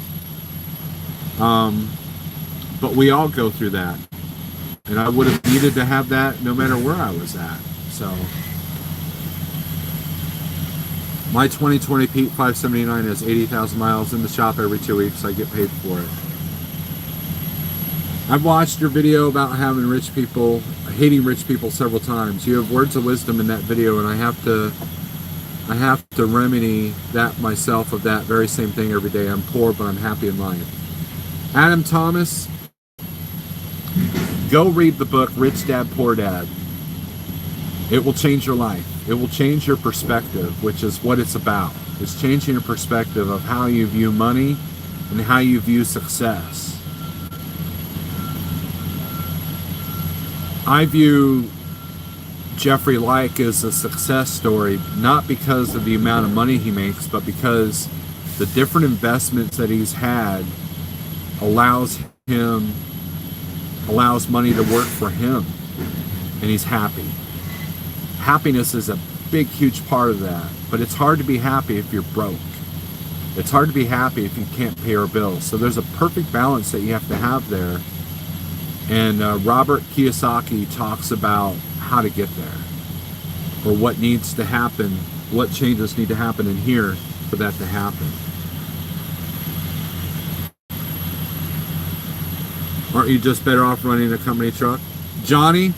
But we all go through that. And I would have needed to have that no matter where I was at. So my 2020 Pete 579 has 80,000 miles in the shop every 2 weeks. I get paid for it. I've watched your video about having rich people, hating rich people several times. You have words of wisdom in that video, and I have to remedy that myself of that very same thing every day. I'm poor, but I'm happy in life. Adam Thomas, go read the book Rich Dad, Poor Dad. It will change your life. It will change your perspective, which is what it's about. It's changing your perspective of how you view money and how you view success. I view Jeffrey Like as a success story, not because of the amount of money he makes, but because the different investments that he's had allows money to work for him, and he's happy. Happiness is a big, huge part of that, but it's hard to be happy if you're broke. It's hard to be happy if you can't pay your bills. So there's a perfect balance that you have to have there. And Robert Kiyosaki talks about how to get there, or what needs to happen, what changes need to happen in here for that to happen. Aren't you just better off running a company truck? Johnny,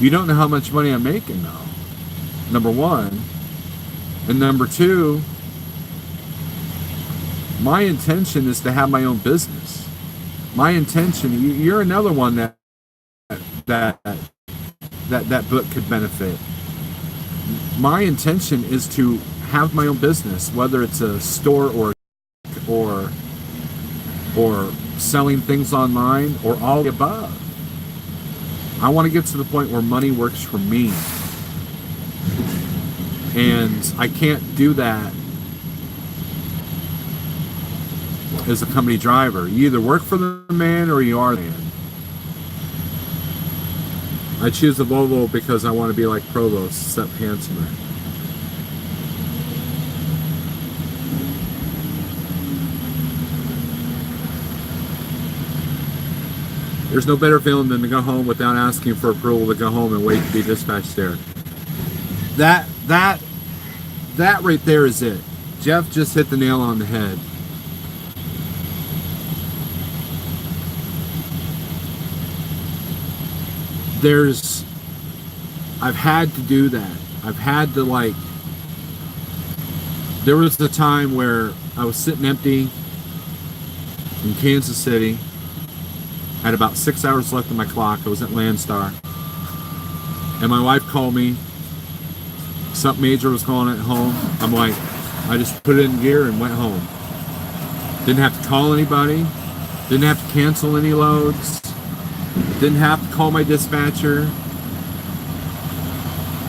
you don't know how much money I'm making though, number one. And number two, my intention is to have my own business. My intention, you're another one that book could benefit. My intention is to have my own business, whether it's a store or selling things online, or all the above. I want to get to the point where money works for me. And I can't do that as a company driver. You either work for the man or you are the man. I choose a Volvo because I want to be like Provost, except handsomer. There's no better feeling than to go home without asking for approval to go home and wait to be dispatched there. That right there is it. Jeff just hit the nail on the head. I've had to do that. I've had to, like, there was a time where I was sitting empty in Kansas City. I had about 6 hours left on my clock. I was at Landstar. And my wife called me. Something major was going on at home. I'm like, I just put it in gear and went home. Didn't have to call anybody. Didn't have to cancel any loads. Didn't have to call my dispatcher.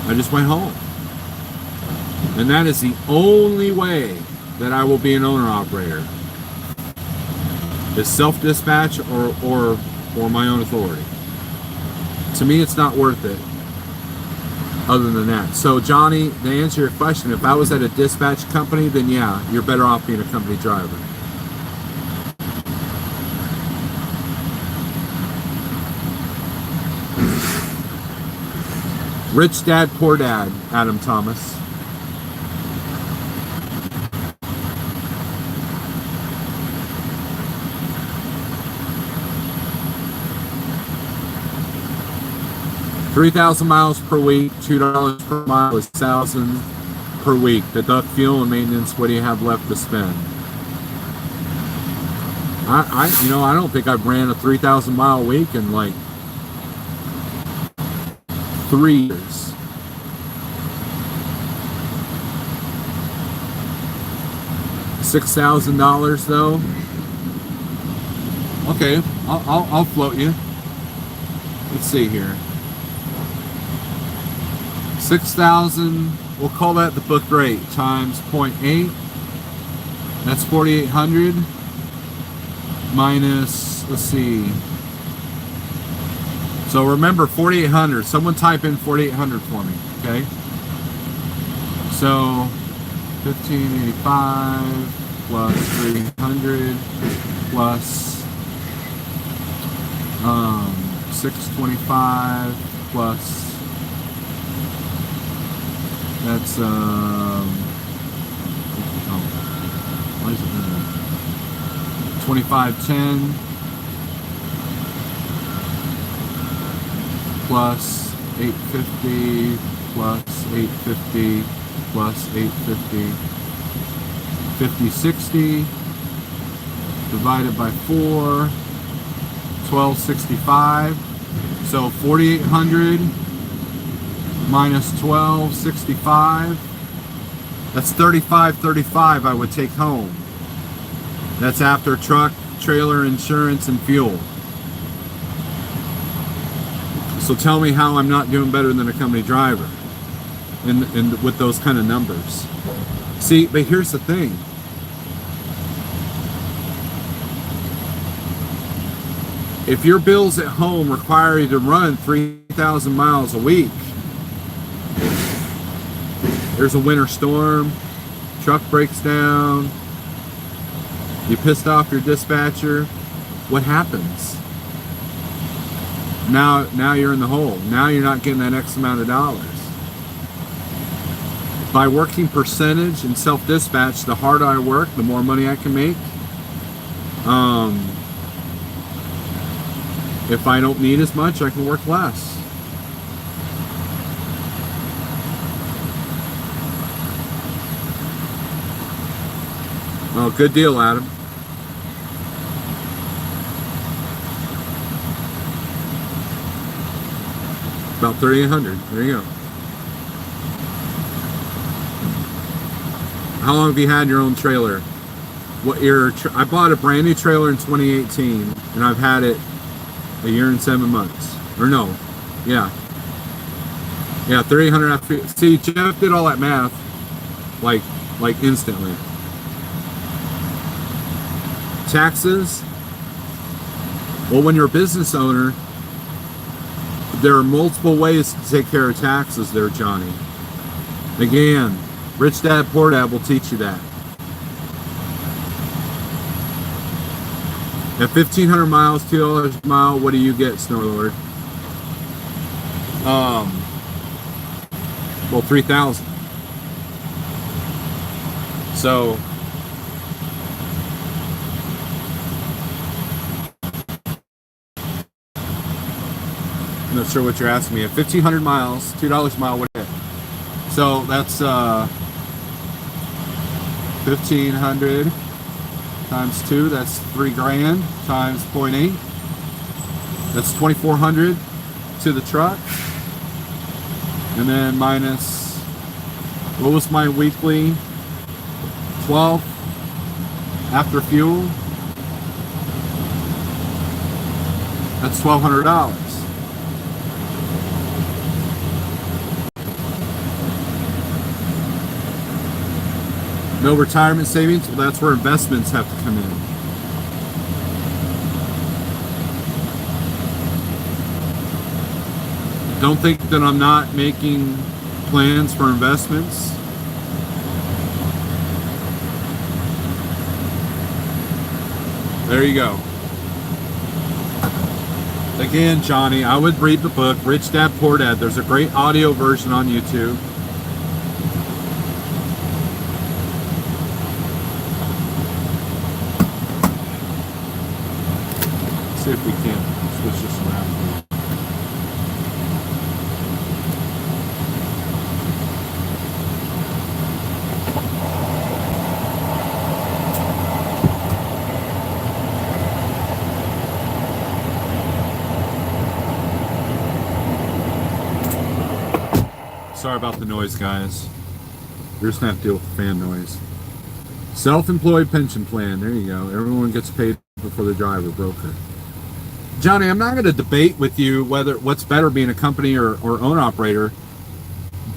I just went home. And that is the only way that I will be an owner-operator. Is self-dispatch or my own authority. To me, it's not worth it other than that. So, Johnny, to answer your question, if I was at a dispatch company, then yeah, you're better off being a company driver. Rich Dad, Poor Dad, Adam Thomas. $3,000 miles per week, $2 per mile is $1,000 per week. Deduct fuel and maintenance. What do you have left to spend? I don't think I've ran a 3,000 mile week in like 3 years. $6,000 though. Okay, I'll float you. Let's see here. 6,000. We'll call that the book rate times 0.8. That's 4,800 minus. Let's see. So remember 4,800. Someone type in 4,800 for me, okay? So 1,585 plus 300 plus 625 plus. That's 2510 plus 850 plus 850 plus 850 5060 divided by 4 1265. So 4,800 minus 1265, that's 3535 I would take home. That's after truck, trailer, insurance, and fuel. So tell me how I'm not doing better than a company driver in with those kind of numbers. See, but here's the thing. If your bills at home require you to run 3,000 miles a week, there's a winter storm, truck breaks down, you pissed off your dispatcher, what happens? Now you're in the hole. Now you're not getting that X amount of dollars. By working percentage and self-dispatch, the harder I work, the more money I can make. If I don't need as much, I can work less. Oh, good deal, Adam. About 3,800. There you go. How long have you had your own trailer? What year? I bought a brand new trailer in 2018, and I've had it a year and 7 months. Or no, yeah, 3,800 after. See, Jeff did all that math, like instantly. Taxes. Well, when you're a business owner, there are multiple ways to take care of taxes there, Johnny. Again, Rich Dad, Poor Dad will teach you that. At 1,500 miles, $2 a mile, what do you get, Snorlord? Well, 3,000. So, I'm not sure what you're asking me. At 1,500 miles, $2 a mile, what do you get? So that's 1,500 times 2, that's $3,000 times 0.8. That's 2,400 to the truck. And then minus, what was my weekly? 12 after fuel. That's $1,200. No retirement savings? Well, that's where investments have to come in. Don't think that I'm not making plans for investments. There you go. Again, Johnny, I would read the book, Rich Dad, Poor Dad. There's a great audio version on YouTube. Let's see if we can switch this around. Sorry about the noise, guys. You're just gonna have to deal with the fan noise. Self-employed pension plan. There you go. Everyone gets paid before the driver, broker. Johnny, I'm not going to debate with you whether what's better, being a company or owner-operator.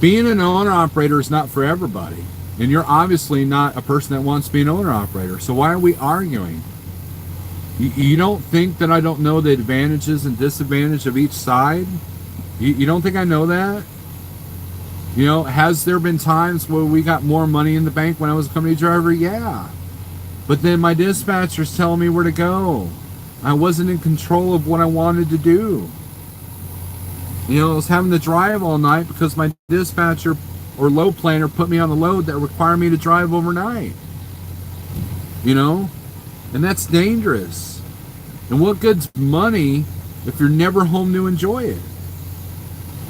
Being an owner-operator is not for everybody. And you're obviously not a person that wants to be an owner-operator. So why are we arguing? You don't think that I don't know the advantages and disadvantages of each side? You don't think I know that? You know, has there been times where we got more money in the bank when I was a company driver? Yeah. But then my dispatcher's telling me where to go. I wasn't in control of what I wanted to do. You know, I was having to drive all night because my dispatcher or load planner put me on a load that required me to drive overnight. You know? And that's dangerous. And what good's money if you're never home to enjoy it?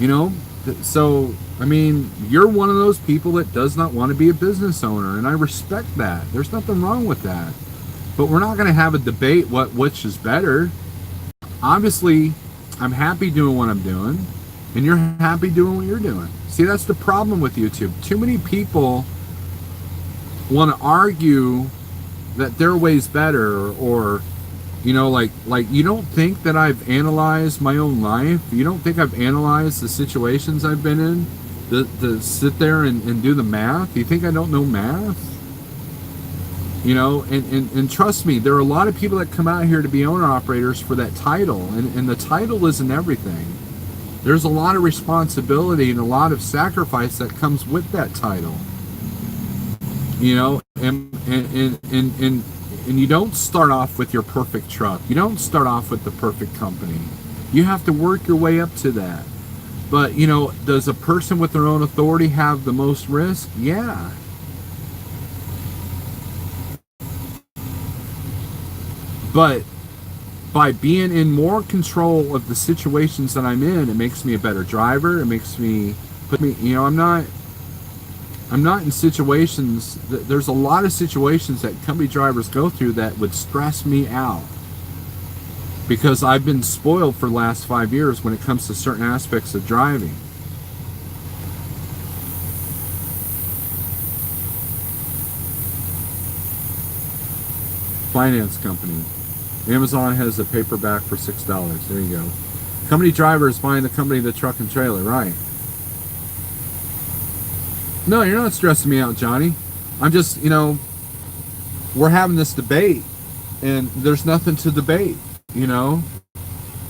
You know? So, I mean, you're one of those people that does not want to be a business owner, and I respect that. There's nothing wrong with that. But we're not going to have a debate which is better. Obviously, I'm happy doing what I'm doing, and you're happy doing what you're doing. See, that's the problem with YouTube. Too many people want to argue that their way's better, or you know, like you don't think that I've analyzed my own life? You don't think I've analyzed the situations I've been in? To sit there and do the math? You think I don't know math? You know, and trust me, there are a lot of people that come out here to be owner-operators for that title, and the title isn't everything. There's a lot of responsibility and a lot of sacrifice that comes with that title. You know, and you don't start off with your perfect truck. You don't start off with the perfect company. You have to work your way up to that. But, you know, does a person with their own authority have the most risk? Yeah. But by being in more control of the situations that I'm in, it makes me a better driver. It makes me, you know, I'm not in situations, there's a lot of situations that company drivers go through that would stress me out. Because I've been spoiled for the last 5 years when it comes to certain aspects of driving. Finance company. Amazon has a paperback for $6. There you go. Company driver is buying the company the truck and trailer, right? No, you're not stressing me out, Johnny. I'm just, you know, we're having this debate, and there's nothing to debate, you know.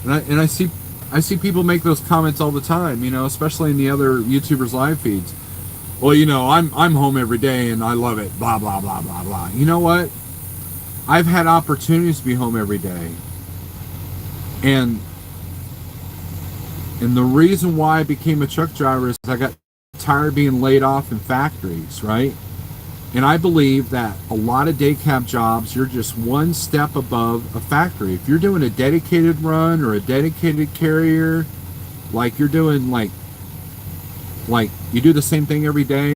And I see people make those comments all the time, you know, especially in the other YouTubers' live feeds. Well, you know, I'm home every day and I love it. Blah blah blah blah blah. You know what? I've had opportunities to be home every day, and the reason why I became a truck driver is I got tired of being laid off in factories, right? And I believe that a lot of day cab jobs, you're just one step above a factory. If you're doing a dedicated run or a dedicated carrier, like you're doing like you do the same thing every day,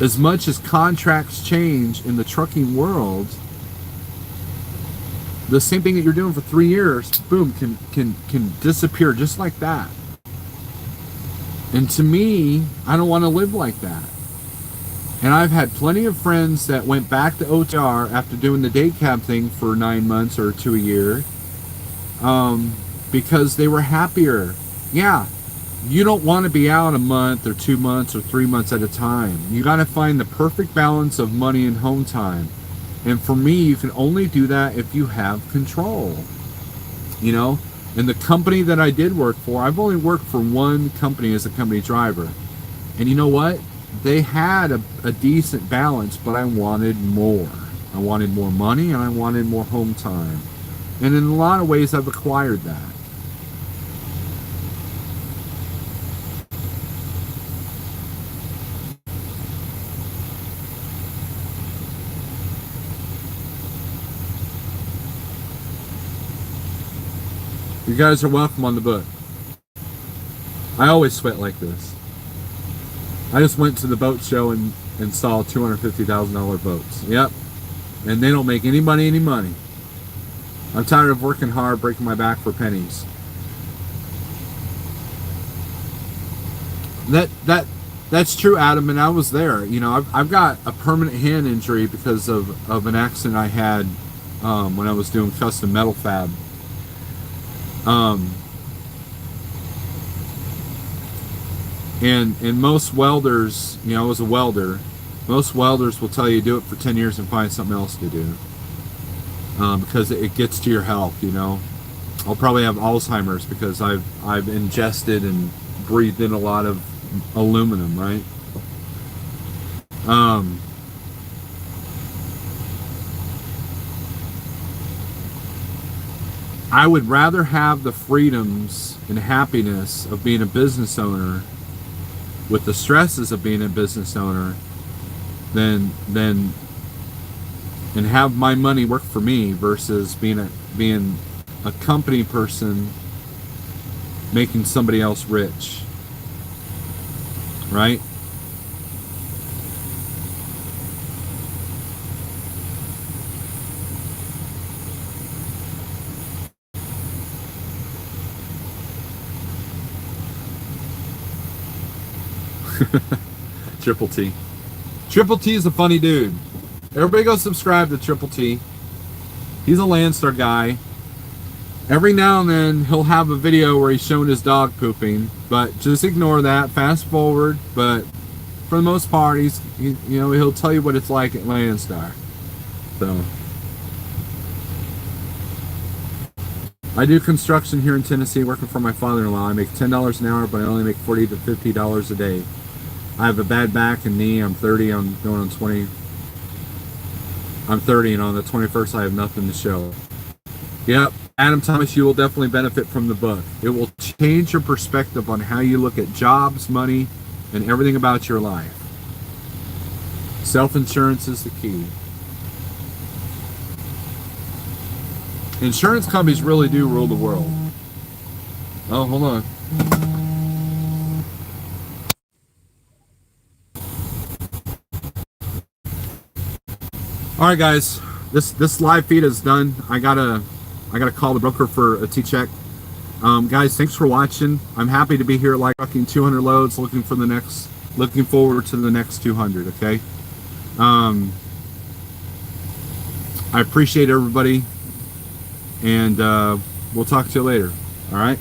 as much as contracts change in the trucking world, the same thing that you're doing for 3 years, boom, can disappear just like that. And to me, I don't want to live like that. And I've had plenty of friends that went back to OTR after doing the day cab thing for 9 months or to a year, because they were happier. Yeah, you don't want to be out a month or 2 months or 3 months at a time. You got to find the perfect balance of money and home time. And for me, you can only do that if you have control. You know, and the company that I did work for, I've only worked for one company as a company driver. And you know what? They had a decent balance, but I wanted more. I wanted more money and I wanted more home time. And in a lot of ways, I've acquired that. You guys are welcome on the book. I always sweat like this. I just went to the boat show and saw $250,000 boats. Yep. And they don't make anybody any money. I'm tired of working hard, breaking my back for pennies. That's true, Adam, and I was there. You know, I've got a permanent hand injury because of an accident I had when I was doing custom metal fab. And most welders, you know, I was a welder. Most welders will tell you do it for 10 years and find something else to do, because it gets to your health. You know, I'll probably have Alzheimer's because I've ingested and breathed in a lot of aluminum, right? I would rather have the freedoms and happiness of being a business owner with the stresses of being a business owner than and have my money work for me versus being a company person making somebody else rich, right? Triple T. Triple T is a funny dude. Everybody go subscribe to Triple T. He's a Landstar guy. Every now and then he'll have a video where he's showing his dog pooping, but just ignore that. Fast forward. But for the most part, he'll tell you what it's like at Landstar. So I do construction here in Tennessee, working for my father-in-law. I make $10 an hour, but I only make $40 to $50 a day. I have a bad back and knee. I'm 30. I'm going on 20. I'm 30, and on the 21st, I have nothing to show. Yep, Adam Thomas, you will definitely benefit from the book. It will change your perspective on how you look at jobs, money, and everything about your life. Self-insurance is the key. Insurance companies really do rule the world. Oh, hold on. All right, guys, this live feed is done. I gotta call the broker for a T-check. Guys, thanks for watching. I'm happy to be here, like fucking 200 loads, looking forward to the next 200. Okay. I appreciate everybody, and we'll talk to you later. All right.